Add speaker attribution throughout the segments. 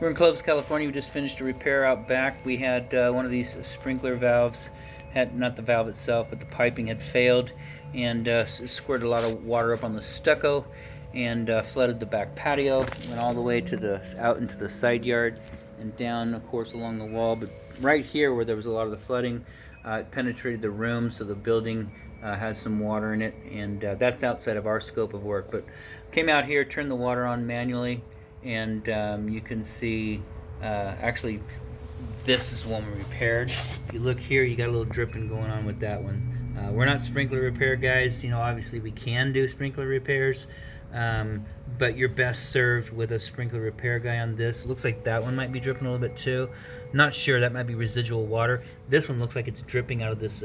Speaker 1: We're in Clovis, California. We just finished a repair out back. We had one of these sprinkler valves, not the valve itself, but the piping had failed, and squirted a lot of water up on the stucco, and flooded the back patio. Went all the way to out into the side yard, and down, of course, along the wall. But right here, where there was a lot of the flooding, it penetrated the room, so the building has some water in it, and that's outside of our scope of work. But came out here, turned the water on manually, and you can see actually this is one we repaired. If you look here, you got a little dripping going on with that one. We're not sprinkler repair guys. You know, obviously we can do sprinkler repairs, but you're best served with a sprinkler repair guy on this. It looks like that one might be dripping a little bit too. Not sure, that might be residual water. This one looks like it's dripping out of this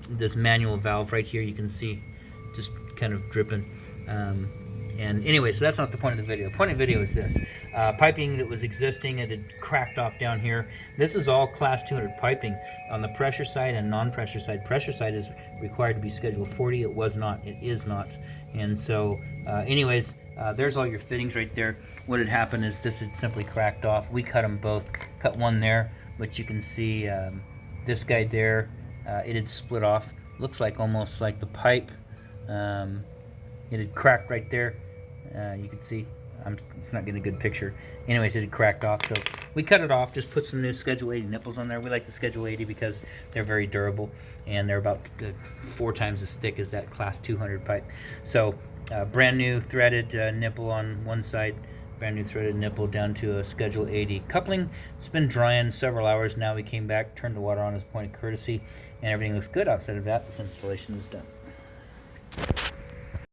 Speaker 1: this manual valve right here. You can see just kind of dripping. And anyway, so that's not the point of the video. The point of the video is this. Piping that was existing, it had cracked off down here. This is all class 200 piping on the pressure side and non-pressure side. Pressure side is required to be schedule 40. It was not. It is not. And so anyways, there's all your fittings right there. What had happened is this had simply cracked off. We cut them both. Cut one there, but you can see this guy there, it had split off. Looks like almost like the pipe. It had cracked right there. You can see, it's not getting a good picture. Anyways, it had cracked off, so we cut it off, just put some new Schedule 80 nipples on there. We like the Schedule 80 because they're very durable, and they're about 4 times as thick as that Class 200 pipe. So, brand new threaded nipple on one side, brand new threaded nipple down to a Schedule 80 coupling. It's been drying several hours now. We came back, turned the water on as a point of courtesy, and everything looks good. Outside of that, this installation is done.